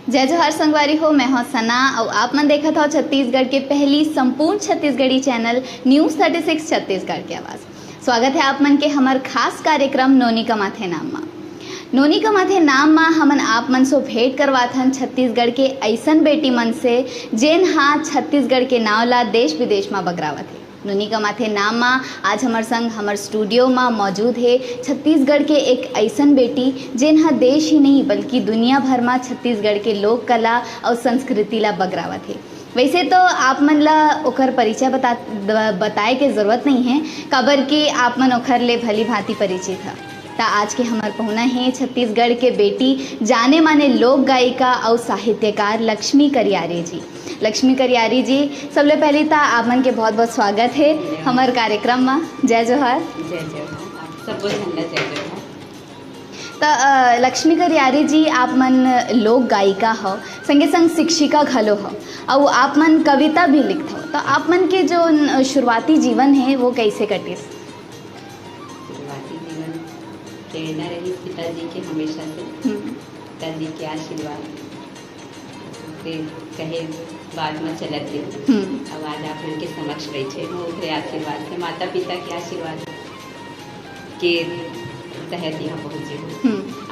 जय जोहार संगवारी हो, मैं हूं सना और आप मन देखा था छत्तीसगढ़ के पहली संपूर्ण छत्तीसगढ़ी चैनल न्यूज़ 36 छत्तीसगढ़ के आवाज़। स्वागत है आप मन के हमार खास कार्यक्रम नोनी कमाथे नाम मा। नोनी कमाथे नाम मा हमन आप मन सो भेंट करवाथन छत्तीसगढ़ के ऐसन बेटी मन से जेन हा छत्तीसगढ़ के नाव ला देश विदेश में बगरावत है। नोनी कमाथे नाम मा आज हमार संग हमार स्टूडियो में मौजूद है छत्तीसगढ़ के एक ऐसन बेटी जेन हा देश ही नहीं बल्कि दुनिया भर में छत्तीसगढ़ के लोक कला और संस्कृति ला बगरावत है। वैसे तो आप मन ला ओकर परिचय बताए के ज़रूरत नहीं है, काबर कि आप मन ओकर ले भली भांति परिचित है। ता आज के हमार पहुना है छत्तीसगढ़ के बेटी जाने माने लोक गायिका और साहित्यकार लक्ष्मी करियारी जी। लक्ष्मी करियारी जी, सबले पहले तो आप मन के बहुत बहुत स्वागत है हमार कार्यक्रम में। जय जोहार। जय जोहार। आप सबको जय जोहार। तो लक्ष्मी करियारी जी, आप मन लोक गायिका हो, संगे संग शिक्षिका घलो हो और आप मन कविता भी लिखते हो। तो आप मन के जो शुरुआती जीवन है वो कैसे कटिस? शुरुआती जीवन प्रेरणा रही पिताजी के हमेशा से, पिताजी के आशीर्वाद से कहे बाद में चलत थे। अब आज आप उनके समक्ष बैठे हो, उनके आशीर्वाद से, माता पिता के आशीर्वाद के तहत यहाँ पहुँचे हो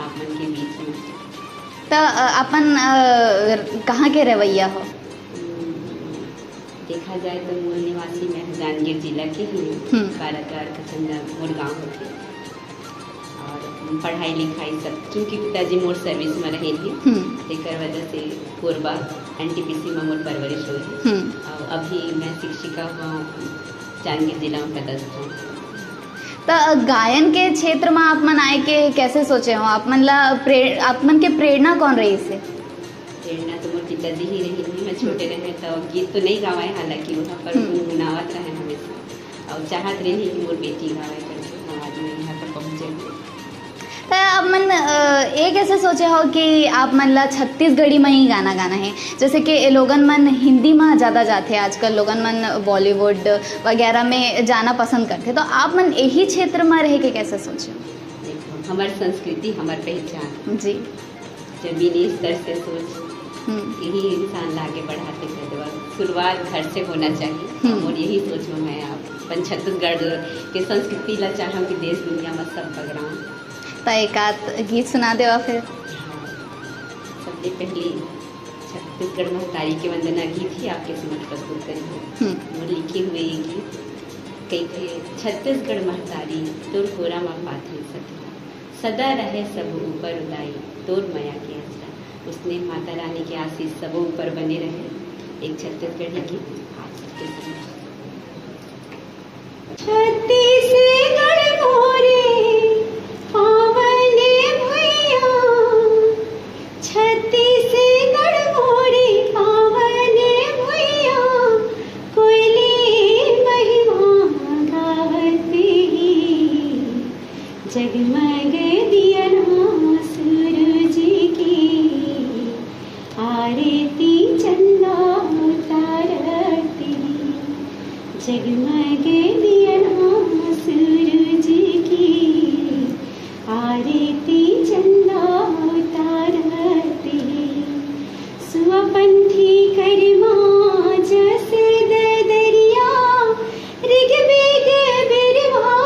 आप मन के बीच में। तो अपन कहाँ के रवैया हो? देखा जाए तो मूल निवासी में जांजगीर जिला के ही बाराद्वार खचंदा मोर गाँव होते। और पढ़ाई लिखाई सब क्योंकि पिताजी मोर सर्विस में रहे थे, एक वजह से कोरबा NTPC में मोर परवरिश हुई। और अभी मैं शिक्षिका हुआ जांजगीर जिला में पदस्थ हूँ। तो गायन के क्षेत्र में आप मन आए के कैसे सोचे हो? आप मन के प्रेरणा कौन रही से? प्रेरणा तो मोर पिताजी ही रही। मैं छोटे रहे तो गीत तो नहीं गावाए, हालांकि वहाँ पर गुनगुनावत रहे हमेशा और चाहत रही कि मोर बेटी गावे करके आज मैं यहाँ पर पहुँचे। तो आप मन ये कैसे सोचे हो कि आप मन ला छत्तीसगढ़ी में ही गाना गाना है? जैसे कि लोगन मन हिंदी में ज़्यादा जाते हैं आजकल, लोगन मन बॉलीवुड वगैरह में जाना पसंद करते, तो आप मन यही क्षेत्र में रह के कैसे सोचे? देखो, हमारी संस्कृति हमारी पहचान जी, जमीनी स्तर से सोच यही इंसान ला आगे बढ़ाते थे। शुरुआत घर से होना चाहिए और यही सोच में मैं अपन छत्तीसगढ़ के संस्कृति ला चाहूँ कि देश दुनिया में सब बगराऊँ। तो एक आध गीत सुना देवा फिर। सबसे पहले छत्तीसगढ़ महतारी के वंदना गीत ही आपके समक्ष प्रस्तुत करेंगे। वो लिखे हुए ये गीत कई थे। छत्तीसगढ़ महतारी तोर कोरा माँ पाथे सतरा, सदा रहे सब ऊपर उदाई तोर माया के आसरा। उसने माता रानी के आशीष सब ऊपर बने रहे। एक छत्तीसगढ़ी गीत आप सबके समक्ष। छत्तीसगढ़ मोरे पावने भैया, छत्तीसगढ़ मोरे पावने भैया, कोयली महिमा गावती जगमग दियना सूरज की, आरती चंदा उतारती जगमग दियना सूरज की, आरती चंदा उतारती। सुअपंथी करमा जस दरिया, ऋग्वेद बिरवा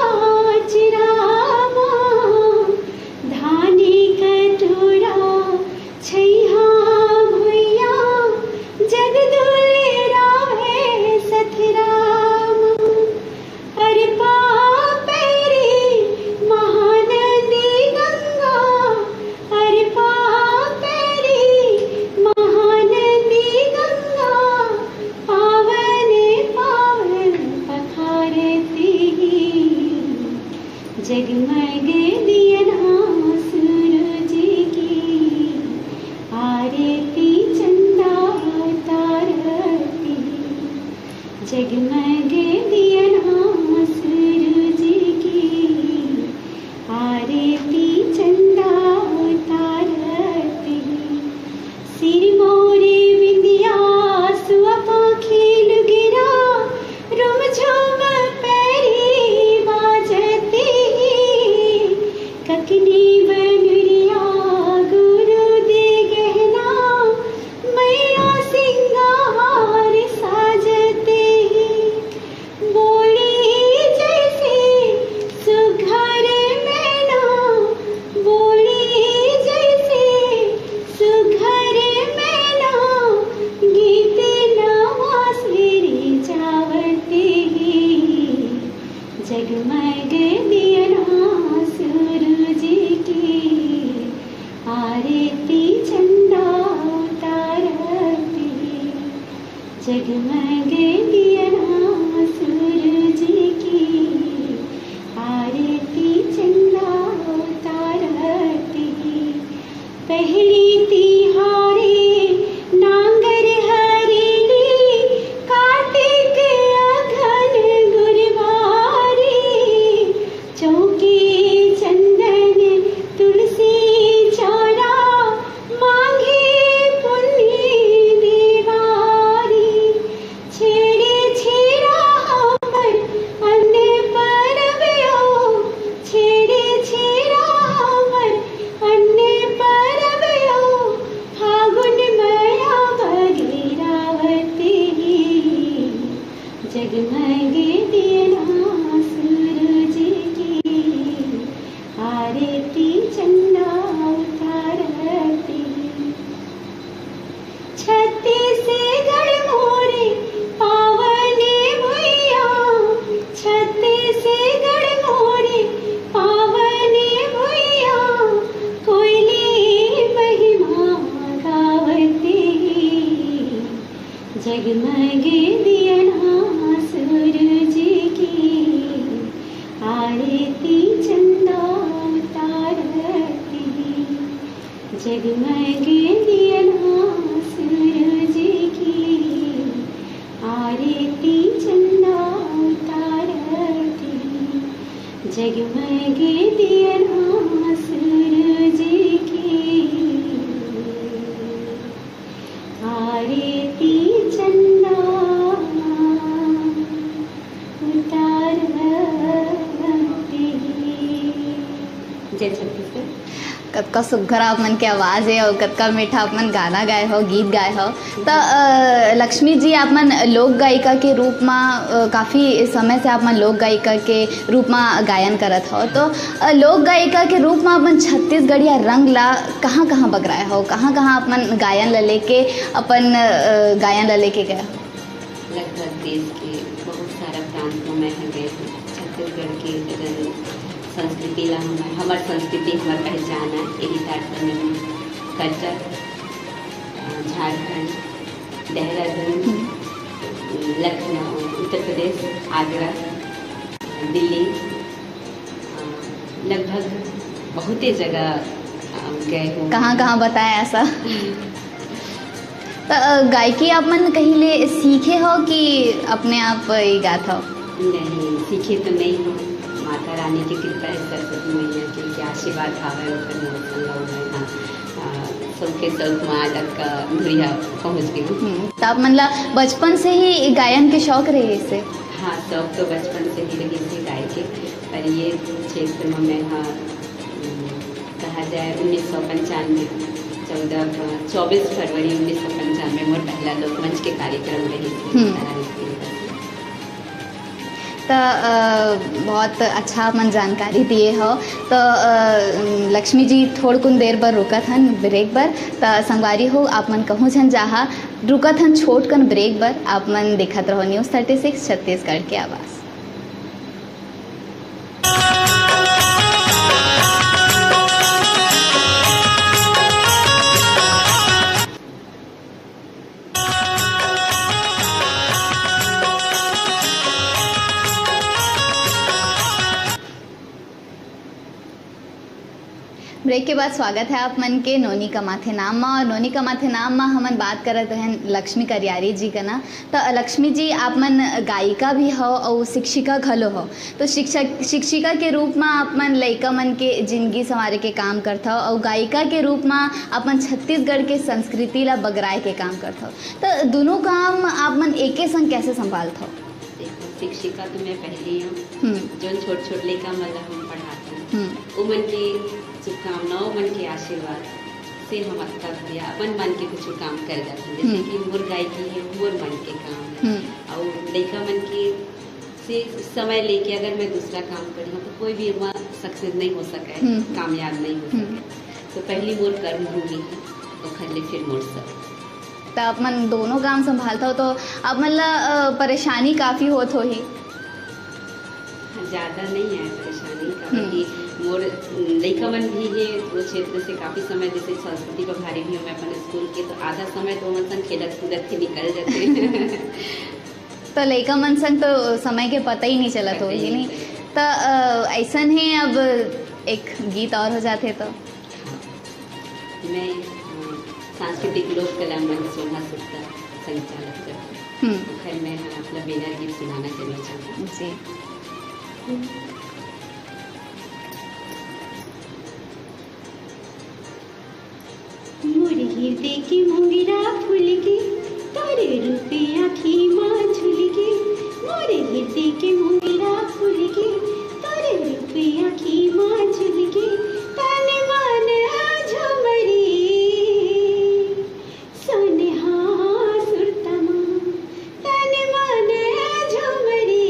चिरामा, धानी कटोरा छैहा भुइया, जगदुल राहे सथराम। अरपा पैरी महानदी गंगा, अरपा पैरी महानदी गंगा, पावन पावन पखारती जगमग दियना सूरज की, आरती चंदा उतारती जगमग दियना सूरज की, आरती चंदा उतारती। सिर मोरे विंदिया सुअपाखी लुगिरा, रुम झुम पैरी बाजती जगमगे दियना सूरज की आरती चंदा उतारती छत्तीसगढ़ मोरे पावने भैया छत्तीसगढ़ मोरे पावने भैया कोयली महिमा गावते जगमगे दियना सूरज की आरती चंदा उतारती जगमगे दियना सूरज की आरती चंदा उतारती जगमगे दियना सूरज की आरती चंदा उतारती। जय छत्तीसगढ़। कतका सुघर आप मन के आवाज़ है और कतका मीठा आप मन गाना गाए हो, गीत गाए हो। तो लक्ष्मी जी, आप मन लोक गायिका के रूप में काफ़ी समय से आप मन लोक गायिका के रूप में गायन करत हो। तो लोक गायिका के रूप में आप मन छत्तीसगढ़िया रंग ला कहाँ कहाँ बगराए हो, कहाँ कहाँ आप मन गायन ला लेके अपन गायन ला लेके गए हो? लगभग देश के बहुत सारा प्रांतों में हम गए थे। छत्तीसगढ़ के अगर संस्कृति ला हमार संस्कृति हमार पहचान है, यही तारतम्य कल्चर। झारखंड, देहरादून, लखनऊ, उत्तर प्रदेश, आगरा, दिल्ली, लगभग बहुत ही जगह गए हूँ। कहाँ कहाँ बताया ऐसा? तो गायकी आप मन कहीं ले सीखे हो कि अपने आप ही गाता हो? नहीं, सीखे तो नहीं हूँ। माता रानी की कृपा है, सरस्वती मैया के आशीर्वाद हावे सबके सब माँ तक धुरिया पहुँच गई। तो आप मतलब बचपन से ही गायन के शौक रहे इसे? हाँ, शौक तो बचपन से ही लगी थी गाय के। पर ये क्षेत्र में मैं कहा जाए 1995 24 फरवरी 1995 में पहला लोकमंच के कार्यक्रम रही। तो बहुत अच्छा मन जानकारी दिए हो। तो लक्ष्मी जी थोड़ देर बर रुकत हन ब्रेक बर। तो संगवारी हो आप मन कहूँ छन जहाँ रुकत हन छोट कन ब्रेक बर। आप मन देखत रहो न्यूज़ 36 छत्तीसगढ़ के आवाज़। ब्रेक के बाद स्वागत है आप मन के नोनी का माथे नाम में। और नोनी का माथे नाम में हमन बात करत हैं लक्ष्मी करियारी जी का ना। तो लक्ष्मी जी, आप मन गायिका भी हो और शिक्षिका घलो हो। तो शिक्षिका के रूप में आप मन लइका मन के जिंदगी संवारे के काम करता हो और गायिका के रूप में आप मन छत्तीसगढ़ के संस्कृति ला बगराए के काम करता हो। तो दोनों काम आप मन एके संग कैसे संभालता हो? शिक्षिका तो मैं पहले हूँ जो छोट लइका मन ला हम पढ़ाते हैं, उमन की शुभकामनाओं, मन के आशीर्वाद से हम अच्छा भैया अपन मन के कुछ काम कर जाते हैं। जैसे कि मोर गायकी है, मोर मन के काम है। और लइका मन के से समय लेके अगर मैं दूसरा काम करी हूँ तो कोई भी वहाँ सक्सेस नहीं हो सके, कामयाब नहीं हो सके। तो पहली मोर कर्म भूमि है तो खल्ले फिर मोर सब। तो आप मन दोनों काम संभालता हो तो आप मन ला परेशानी काफ़ी होत हो ही? ज़्यादा नहीं है परेशानी का। मोर लइका मन भी है वो क्षेत्र से काफ़ी समय, जैसे संस्कृति को भारी भी हूँ मैं अपने स्कूल के, तो आधा समय तो मन संग खेलत कूदत के निकल जाते। तो लइका मन संग तो समय के पता ही नहीं चलत होगी नहीं? तो ऐसा है अब एक गीत और हो जाते तो? मैं सांस्कृतिक लोक कला मंच सोना सुक्ता संचालक करती हूँ। फिर मैं अपना बेना गीत सुनाना जरूर चाहती हूँ। जी। मोर हृदय की मोंगिरा फूल की तारे रुपया की माँ झूल की। मोर हृदय की मोंगिरा फूल की तारे रुपया की माँ झूल की। तन मन झुमरी सोनेहा सुरतमा, तन मन झुमरी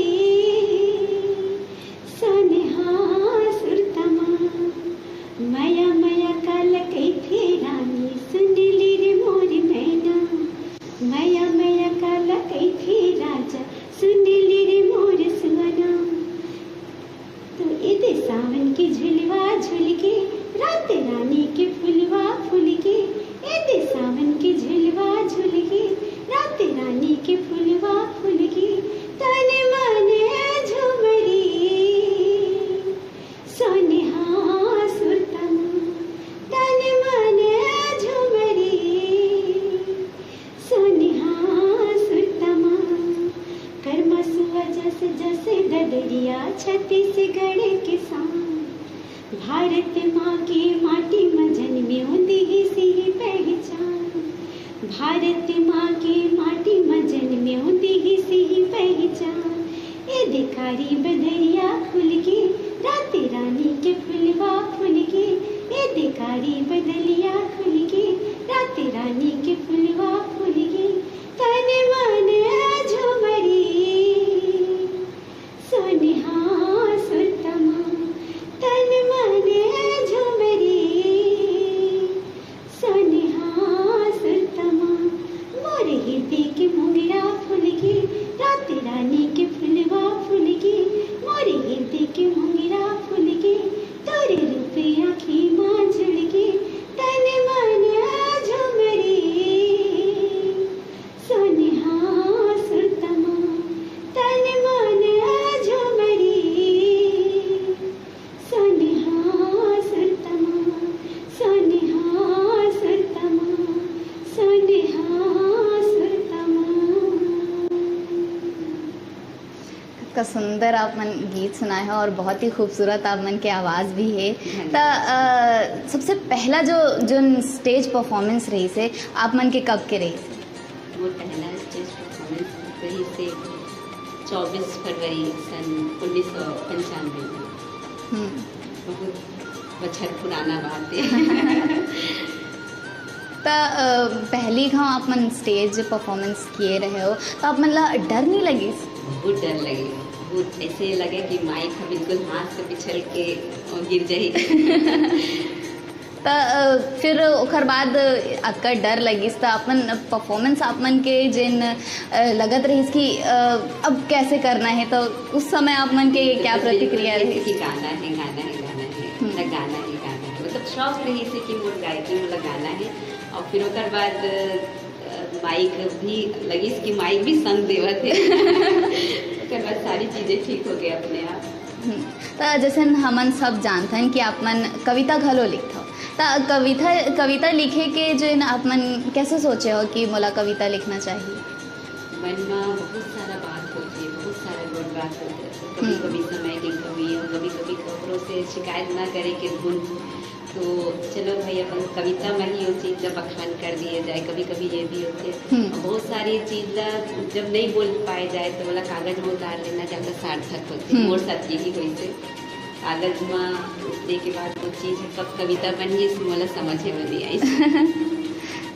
बदरिया छत्तीसगढ़ के शान, भारत माँ की माटी में जन्म्यो देहि से ही पहचान, भारत माँ की माटी में जन्म्यो देहि से ही पहचान। ए दिखारी बदरिया खुल के राते रानी के फुलवा फूल के, ए दिखारी बदलिया खुल के राते रानी के फुलवा फूल के। तन मन झुमरी सोनिहा सुतमा, तन मन झुमरी सोनिहा सुतमा। मोर हृदय के मोगरा फूल के राते रानी के फुलवा फूल के, मोर हृदय के मोगरा फूल के तोरे रूप आँखी माँ झुल के। तन मन झुमरी सोनिहा सुतमा, तन मन झुमरी सोनिहा सुतमा, सोनिहा सुतमा, सोनिहा सुतमा। का सुंदर आप मन गीत सुनाए हो और बहुत ही खूबसूरत आप मन के आवाज़ भी है। तो सबसे पहला जो स्टेज परफॉर्मेंस रही से आप मन के कब के रही से? वो पहला स्टेज परफॉर्मेंस रही से 24 फरवरी सन 1995 में। बहुत बछर पुराना बात है। तो पहली घाव आप मन स्टेज परफॉर्मेंस किए रहे हो तो आप मन ला डर नहीं लगी? बहुत डर लगे, बहुत ऐसे लगे कि माइक बिल्कुल हाथ से पिछल के गिर जाए। तो फिर ओकर बाद आपका डर लगिस तो अपन परफॉर्मेंस आप मन के जिन लगत रही कि अब कैसे करना है, तो उस समय आप मन के क्या प्रतिक्रिया रही? कि गाना है गाना है गाना है ना, गाना है गाना है, मतलब शौक रही से कि मोर गायकी में गाना है। और फिर ओकर बाद माइक भी लगी कि माइक भी संग देवत है। उसके बाद सारी चीज़ें ठीक हो गई अपने आप। तो जैसे हमन सब जानते हैं कि आप मन कविता घलो लिखते हो, तो कविता लिखे के जो आप मन कैसे सोचे हो कि मोला कविता लिखना चाहिए? मन में बहुत सारा बात होती है, बहुत सारा गुड बात होती है। कभी कभी समय की कमी और कभी कभी खबरों से शिकायत ना करे के गुण, तो चलो भाई अपन कविता में ही वो चीज़ जब बखान कर दिए जाए। कभी कभी ये भी होते है बहुत सारी चीज़ जब नहीं बोल पाए जाए तो बोला कागज में उतार लेना ज़्यादा सार्थक होती है। मोर साथ यही हुई से कागज में उतने के बाद वो चीज़ कब कविता बनी इसमें वाला समझे बनी आई।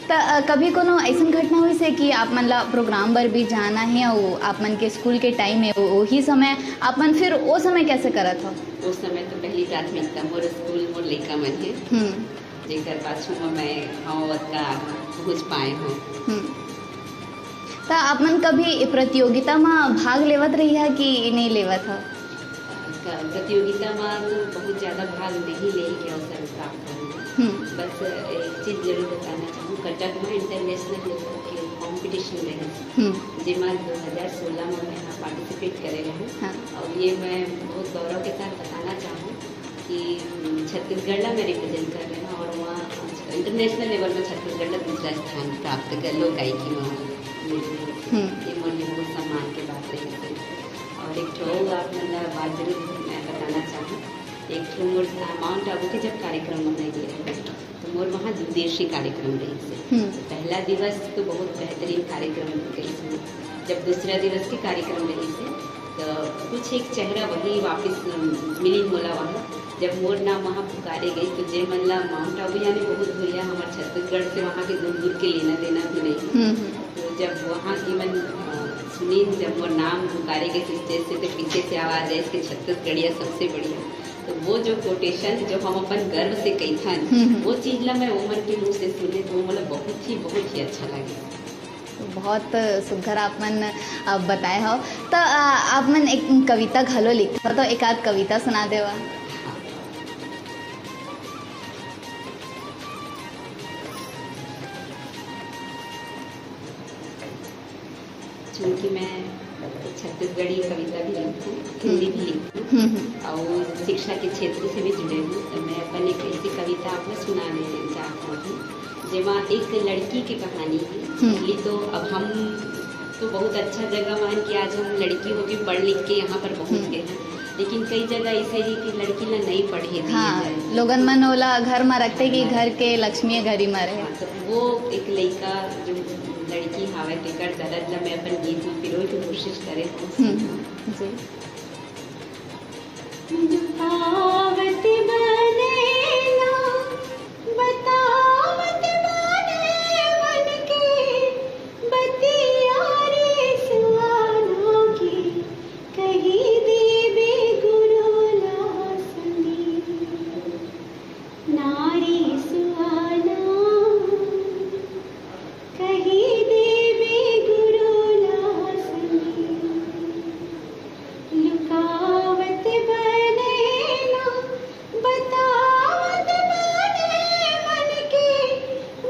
तो कभी कोनो ऐसा घटना हुई से कि आप मन ला प्रोग्राम पर भी जाना है और आप मन के स्कूल के टाइम है वही समय आप मन फिर वो समय कैसे करत हो? उस समय तो पहली प्राथमिकता मोर स्कूल मोर लड़का मन है जेकर पाछू में मैं हाँ का पहुँच पाए हूँ। तो आप मन कभी प्रतियोगिता में भाग लेवत रही है कि नहीं लेवत है? प्रतियोगिता में तो बहुत ज़्यादा भाग नहीं ले के अवसर प्राप्त करूँगा। बस एक चीज़ जरूर बताना चाहूँ, कटक में इंटरनेशनल लेवल के कॉम्पिटिशन रहे जिसमें 2016 में मैं यहाँ पार्टिसिपेट करे रहे। और ये मैं बहुत गौरव के साथ बताना चाहूँ कि छत्तीसगढ़ में रिप्रेजेंट कर रहे हैं और वहाँ इंटरनेशनल लेवल में छत्तीसगढ़ में दूसरा स्थान प्राप्त कर लो गायकी में। ये मेरे बहुत सम्मान के बात रही। और एक ठो आप मतलब बात जरूर मैं बताना चाहूँ, एक ठो मोर माउंट आबू के जब कार्यक्रम मनाए गए तो मोर वहाँ द्विदेशीय कार्यक्रम रही से। पहला दिवस तो बहुत बेहतरीन कार्यक्रम गई, जब दूसरा दिवस के कार्यक्रम रही से तो कुछ एक चेहरा वही वापस मिली मोला वहाँ। जब मोर नाम वहाँ पुकारे गई तो जय मल्ला माउंट आबू यानी बहुत बढ़िया हमारे छत्तीसगढ़ से वहाँ के दूर दूर के लेना देना भी नहीं। तो जब वहाँ की मन सुनी, जब वो नाम पुकारे गए स्टेज से तो पीछे से आवाज़ है इसके छत्तीसगढ़िया सबसे बढ़िया। तो वो जो कोटेशन जो हम अपन गर्व से कही था वो चीज़ ला मैं उम्र के मुँह से सुने तो मतलब बहुत ही अच्छा लगे। बहुत सुघर आप मन बताए हो। तो आप मन एक कविता घलो लिखते हो तो एक आध कविता सुना देवा। चूँकि मैं छत्तीसगढ़ी कविता भी लिखूँ, हिंदी भी लिखूँ और शिक्षा के क्षेत्र से भी जुड़े हूँ, तो मैं अपन एक ऐसी कविता आपने सुनाने चाहती हूँ जेमा एक लड़की की कहानी है। पहली तो अब हम तो बहुत अच्छा जगह मान कि आज हम लड़की होके पढ़ लिख के यहाँ पर पहुँच गए हैं। लेकिन कई जगह ऐसे ही कि लड़की ला नहीं पढ़े दिए हाँ, जाए। लोगन मन ओला घर में रखते कि घर के लक्ष्मी घर ही में रहे। हाँ, तो वो एक लड़का जो लड़की हावे तेकर दर्द ला मैं अपन गीत में पिरोए की कोशिश करे। जी बतावत बनेना बतावत बने मन के बतिया रे सुआना की कही देवे गुरु लासनी नारी सुआना कही देवे गुरु लासनी लुकावत बनेना बतावत बने मन के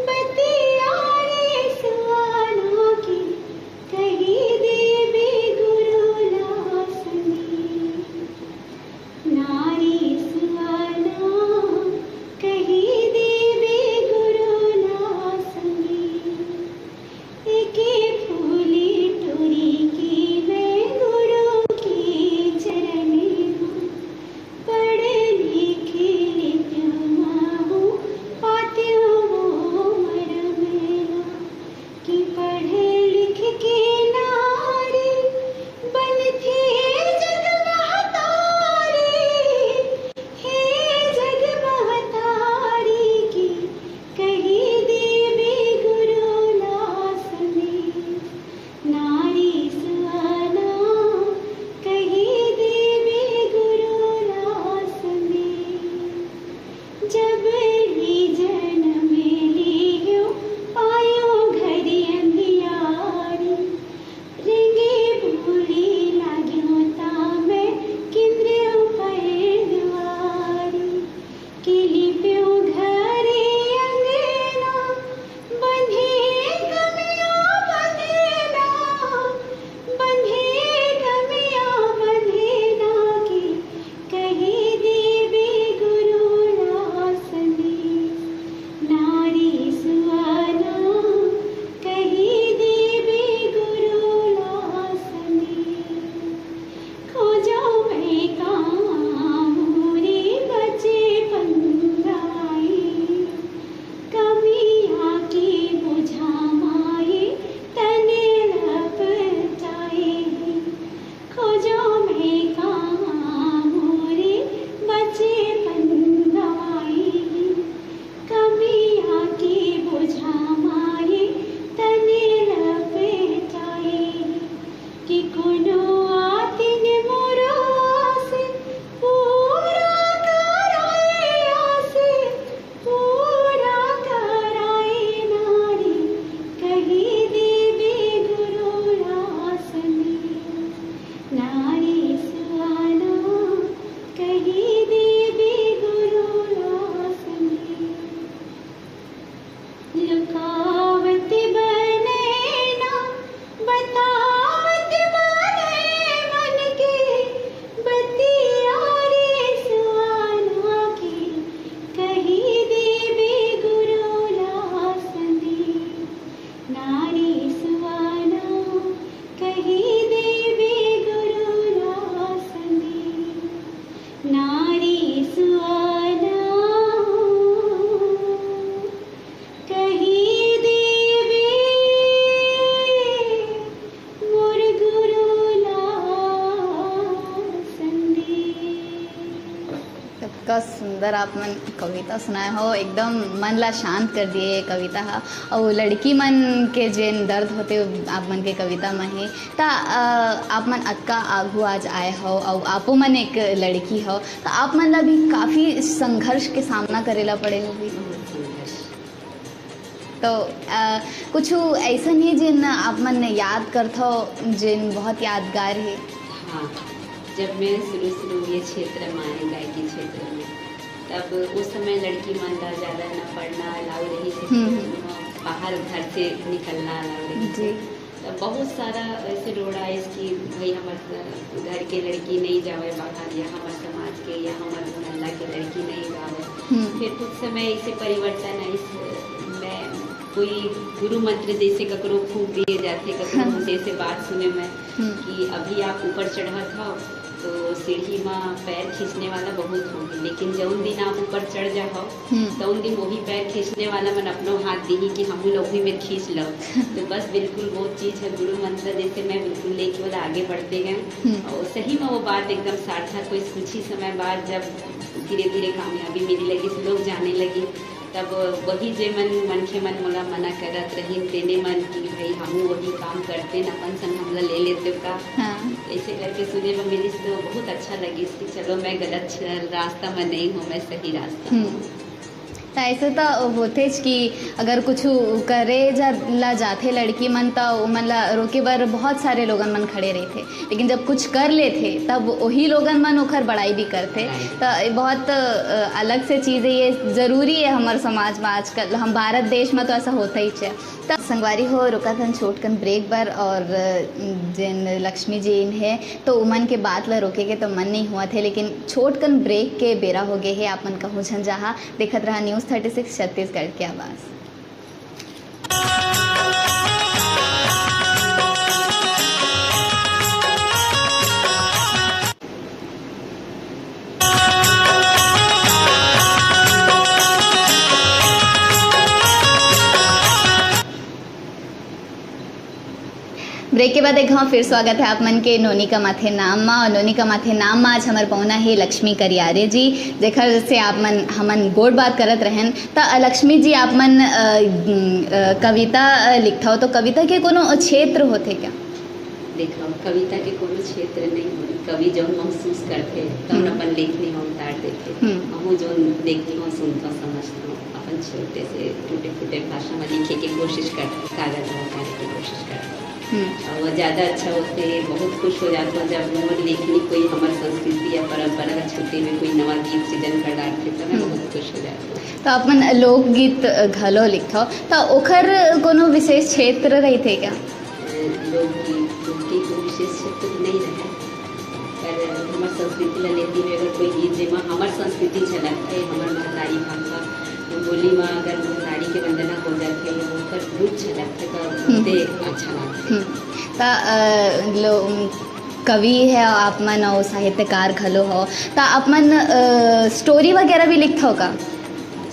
बतिया रे सुआना की कही देवे गुरु लासनी नारी सुआना कही देवे गुरु लासनी एके फूली टोरी की मैं गुरु की चरण पढ़े लिखे लिखमाहू पात्यों मरमेला कि पढ़े लिख के नारी बनती जग महतारी हे जग महतारी की कही देवी गुरु लासनी नारी सुआना कही देवी गुरु लासनी जब ली जन्म लियो पायो घरी अंधियारी रेंगे भूली लाग्यो तामे किंद्रियों पर दुआरी किली प्यो घरे अंगना बंधे गमिया बंधेना बंधे गमिया बंधेना की कही देवी गुरु लासनी नारी सुआना कही देवी गुरु लासनी खोजो मैं कामूरी बचे पंगाई कमिया की बुझा माई तने लप जाए खोजो मैं कामूरी बचे पंगाई कमिया की बुझा माई तने लप जाए कि कोनो आतिन मोरो आसे पूरा कराए आसे पूरा कराए नारी कही देवी गुरु लासनी नारी सुआना कही देवी गुरु लासनी लुकावत बनेना बतावत बने मन के बतिया रे सुआना की कही देवी गुरु लासनी नारी सुआना कही देवी गुरु लासनी नारी सुआना कही देवी मोर गुरु लासनी। इतना सुंदर आप मन कविता सुनाए हो, एकदम मन ला शांत कर दिए कविता हा। और लड़की मन के जेन दर्द होते आप मन के कविता में ही ता आप मन अतका आगू आज आए हो और आपो मन एक लड़की हो, तो आप मन ला भी काफ़ी संघर्ष के सामना करेला पड़े होगी। बहुत संघर्ष। तो कुछ ऐसा नहीं जिन आप मन याद करथो जिन बहुत यादगार है। हाँ, जब मैं शुरू ये क्षेत्र में आए गायकी क्षेत्र में, तब उस समय लड़की मन ला ज़्यादा न पढ़ना अलाउ रही थी, बाहर घर से निकलना अलाउ रही थी। तब बहुत सारा ऐसे रोड़ा इसकी भाई हमारे घर के लड़की नहीं जावे बाहर, या हमारे समाज के या हमारे मोहल्ला के लड़की नहीं जावे। फिर कुछ समय ऐसे परिवर्तन इस मैं कोई गुरु मंत्र जैसे ककरो फूक दिए जाते, ककरो मुझे से बात सुने में कि अभी आप ऊपर चढ़त हो तो सीढ़ी में पैर खींचने वाला बहुत होगी, लेकिन जौन दिन आप ऊपर चढ़ जाओ तो उन दिन वही पैर खींचने वाला मन अपनो हाथ दी कि हम लोग भी में खींच लो। तो बस बिल्कुल वो चीज़ है गुरु मंत्र, जैसे मैं बिल्कुल लेके वाला आगे बढ़ते गए और सही में वो बात एकदम सार्थक हुई। कुछ ही समय बाद जब धीरे धीरे कामयाबी मिली लगी, लोग जाने लगी, तब वही जे मन के मन मोला मना करत रही तेने मन की भाई हम वही काम करते न अपन संग हमला ले लेते का। ऐसे करके सुने में मिली तो बहुत अच्छा लगी कि चलो मैं गलत रास्ता में नहीं हूँ, मैं सही रास्ता हूँ। तो ऐसे तो होते कि अगर कुछ करे ला जाते लड़की मन तो मन ला रोके बर बहुत सारे लोगन मन खड़े रहते, लेकिन जब कुछ कर लेते तब वही लोगन मन ओखर बड़ाई भी करते। तो बहुत अलग से चीज़ है, ये ज़रूरी है हमारे समाज में आजकल, हम भारत देश में तो ऐसा होता ही है। तो संगवारी हो रुका थन छोटकन ब्रेक बर और जिन लक्ष्मी जी इन है तो उमन के बात ला रोके के तो मन नहीं हुआ थे, लेकिन छोटकन ब्रेक के बेरा हो गए है। आप मन कहूँ झन जहाँ देखत रहा न्यूज़ 36 छत्तीसगढ़ की आवाज़। ब्रेक के बाद एक हाँ फिर स्वागत है आप मन के नोनी का माथे नाम मा। और नोनी का माथे नाम मा आज हमार पहुना है लक्ष्मी करियारे जी, जेखर से आप मन हमन गोड़ बात करत रहन। तो लक्ष्मी जी आप मन कविता लिखता हो, तो कविता के कोनो क्षेत्र होते क्या? देखो कविता के कोनो क्षेत्र नहीं हो, कवि जो महसूस करते तब अपन लेखनी हो उतार देते, हम जो देखती हो सुनता समझता हूँ अपन छोटे से टूटे फूटे भाषा में लिखे की कोशिश करते, कागज में उतारने की कोशिश करते और वो ज़्यादा अच्छा होते। बहुत खुश हो जाता हूँ जब मोर लेखनी कोई हमारी संस्कृति या परंपरा का छुट्टी में कोई नवा गीत सृजन कर डालते तो मैं बहुत खुश हो जाती हूँ। तो अपन लोकगीत घलो लिखता हो, तो ओखर कोनो विशेष क्षेत्र रहते क्या? लोकगीत के कोई विशेष क्षेत्र नहीं रहे, पर हमारे संस्कृति ला लेती हुए अगर कोई गीत जेमा हमार संस्कृति झलक है, हमार महतारी भाषा बोली में अगर महतारी के वंदना हो जाते हैं ओकर रूप झलक है तो बहुत अच्छा लगता है। कवि है आप मन और साहित्यकार घलो हो, तो आप मन स्टोरी वगैरह भी लिखता हो का?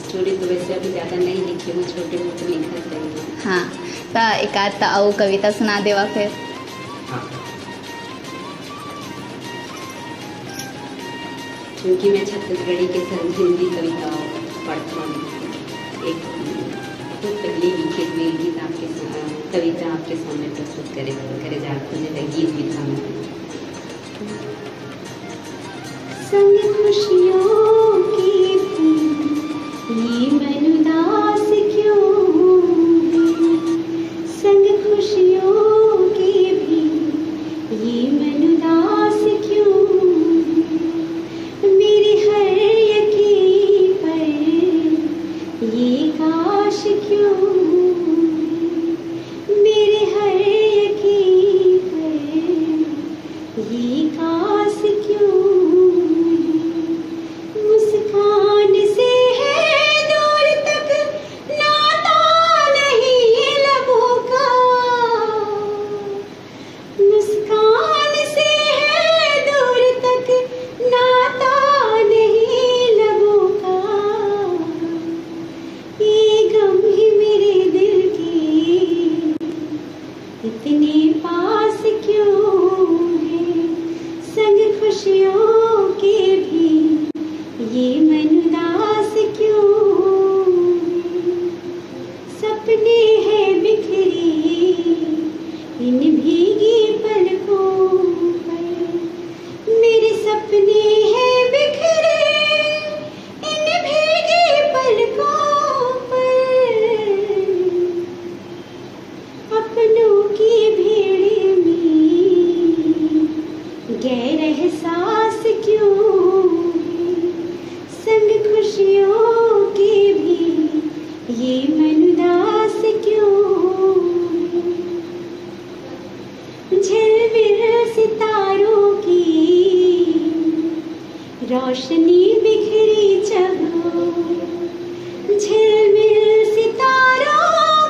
स्टोरी तो वैसे अभी ज़्यादा नहीं लिखी हूँ, छोटे मोटे लिखत रही हूँ। हाँ, तो एक आध आओ कविता सुना देवा फिर। हाँ, क्योंकि मैं छत्तीसगढ़ी के संग हिंदी कविता पढ़ता हूँ, एक खुद पहले लिखे हुए गीत आपके कविता आपके सामने प्रस्तुत करे जाते हैं। गीत लिखा मैं संग खुशियों की भी ये मन उदास क्यों है, संग खुशियों की भी ये मन उदास क्यों है, मेरे हर यकीन पर ये काश क्यों है, मेरे हर यकीन पर ये काश क्यों है, मुस्कान से है दूर तक नाता नहीं लबों का, मुस्कान से है दूर तक नाता नहीं लबों का, ये गम ही मेरे दिल के इतने पास क्यों है, संग खुशियों के भी ये मन उदास क्यों है, सपने हैं बिखरे इन भीगी पलकों पर, मेरे सपने हैं बिखरे इन भीगी पलकों पर, अपनों की भीड़ में गैर एहसास क्यों है, संग खुशियों के भी ये मन उदास क्यों है, झिलमिल सितारों की रोशनी बिखरी जब, झिलमिल सितारों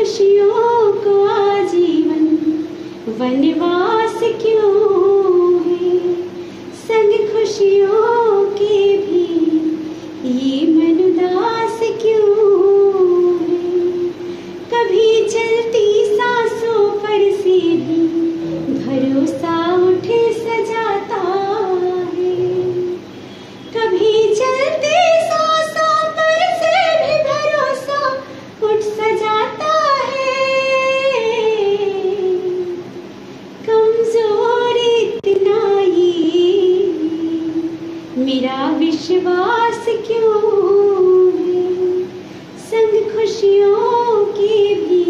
खुशियों को आजीवन वनवास क्यों है, संग खुशियों के भी ये मन उदास क्यों है। कभी चलती सांसों पर से भी भरोसा उठ सजाता है, कभी चलती सांसों पर से भी भरोसा उठ सजाता है। कमजोर इतना ये मेरा विश्वास क्यों है, संग खुशियों के भी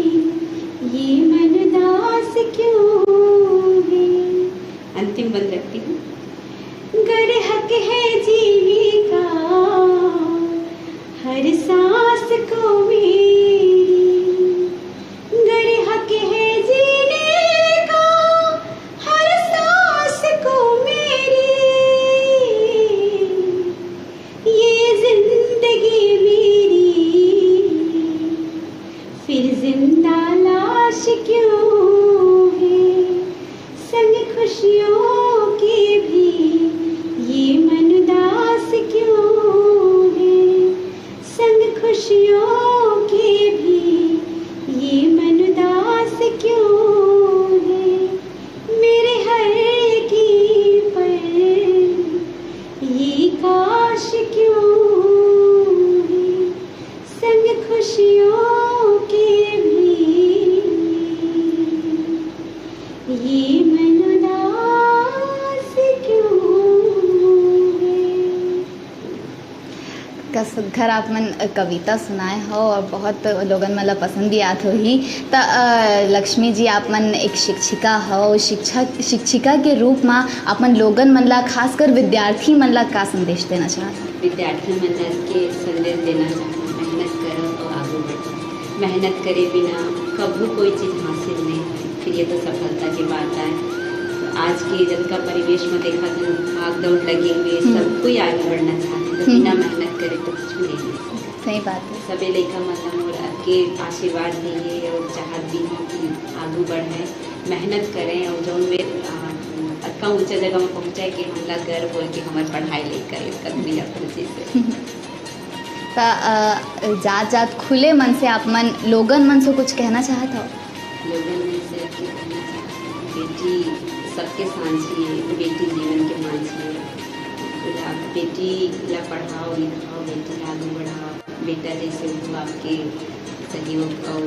ये मन उदास क्यों है। अंतिम बंद रखती हूँ। गर हक है जीने का हर सांस को मेरी, गर हक है जीने का हर सांस को मेरी, ये जिंदगी मेरी फिर जिंदा लाश क्यों है, संग खुशियों के भी ये मन उदास क्यों है, संग खुशियों के भी ये मन उदास क्यों है। मेरे हर की पर ये काश क्यों है, संग खुशियों के भी ये मन उदास क्यों है। का सुघर आप मन कविता सुनाए हो और बहुत लोगन मला पसंद भी आत होही। त लक्ष्मी जी आप मन एक शिक्षिका हो, शिक्षिका के रूप में आप मन लोगन मन ला खासकर विद्यार्थी मन ला का संदेश देना चाहते? विद्यार्थी मन के संदेश देना चाहते हैं, मेहनत करो और आगे बढ़ो। मेहनत करे बिना कभी कोई चीज़ हासिल नहीं है, फिर ये तो सफलता की बात है। तो आज के जब का परिवेश में देखा था भाग दौड़ लगे हुए, सब कोई आगे बढ़ना चाहते हैं, तो बिना मेहनत करे तो कुछ नहीं है। सही बात है। सभी लेखा मतलब और आपके आशीर्वाद दिए और चाहत भी हो कि आगे बढ़े, मेहनत करें और जो वे अक्का ऊंचा जगह में पहुँचाए कि हमला गर्व हो कि हमारी पढ़ाई लेकर इसका दुनिया खुशी से। जात जात खुले मन से आप मन लोगन मन से कुछ कहना चाहत हो? लोगन में से आपके कहना चाहते हैं, बेटी सबके सांझी है, बेटी जीवन के मांझी है। बेटी ला पढ़ाओ लिखाओ, बेटी ला आगे बढ़ाओ, बेटा जैसे वो आपके सहयोग और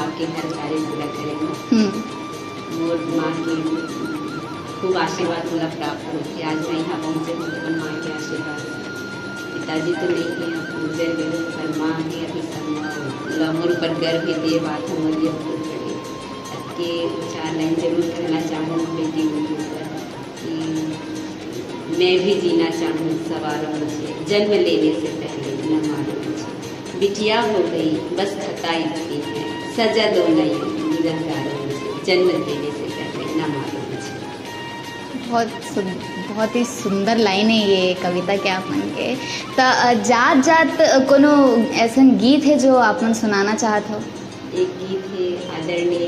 आपके हर कार्य पूरा करेंगे। और माँ के खूब आशीर्वाद पूरा प्राप्त हो कि आज मैं यहाँ पहुँचे हूँ तो माँ के आशीर्वाद। पिताजी तो नहीं है, अब गुजर गए, पर माँ के अभी लमर पर गर्व भी दे बात हमारी बहुत बड़ी। के 4 लाइन जरूर कहना चाहूँ बेटी के ऊपर कि मैं भी जीना चाहूँ सवारों मुझे, जन्म लेने से पहले न मारो मुझे। बिटिया हो गई बस खता इतनी है, सजा दो नई गुजरगारों मुझे, जन्म देने से पहले न मारो मुझे। बहुत ही सुंदर लाइन है ये कविता के आप मन के। तो जात जात कोनो ऐसा गीत है जो आप मन सुनाना चाहत हो? एक गीत है आदरणीय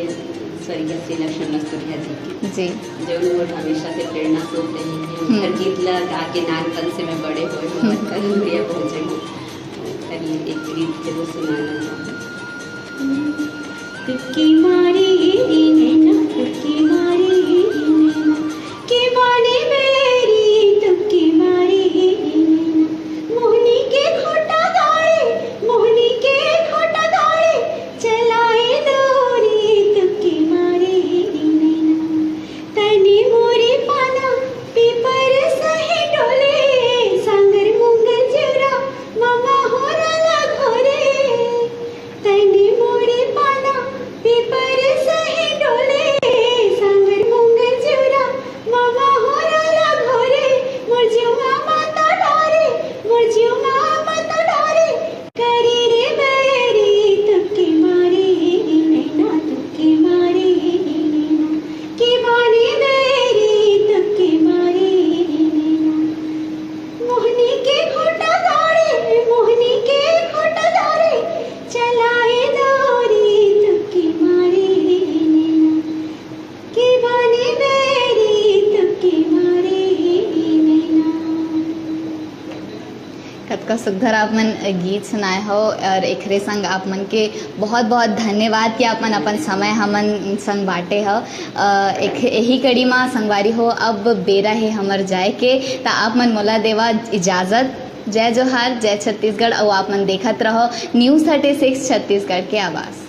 स्वर्गीय श्री लक्ष्मण नस्तुरिया जी की, जो वो हमेशा से प्रेरणा स्रोत रही है। हर गीत ला गा के नानपन से मैं बड़े हुए हूँ, कल बढ़िया पहुँचेंगे, कभी एक गीत जरूर सुनाना चाहूँ। तुक्की मारी हीरी नैना, तुक्की मारी हीरी नैना, के बाने मेरी तुक्की मारी हीरी नैना, मोहनी के खोटा दाड़े, मोहनी के खोटा दाड़े, चलाए डोरी तुक्की मारी हीरी नैना, तने मोरी पाना पीपर सही डोले, सांगर मुंगल जेवरा मामा हो रला घोरे, तने मोरी पाना पीपर सही डोले, सांगर कतका सुंदर आप मन गीत सुनाए हो और एकरे संग आप मन के बहुत बहुत धन्यवाद कि आप मन अपन समय हमन संग बांटे हो। एक यही कड़ी में संगवारी हो अब बेरा है हमर जाए के, ता आप मन मोला देवा इजाज़त। जय जोहार, जय छत्तीसगढ़। और आप मन देखत रहो न्यूज़ 36 छत्तीसगढ़ के आवाज़।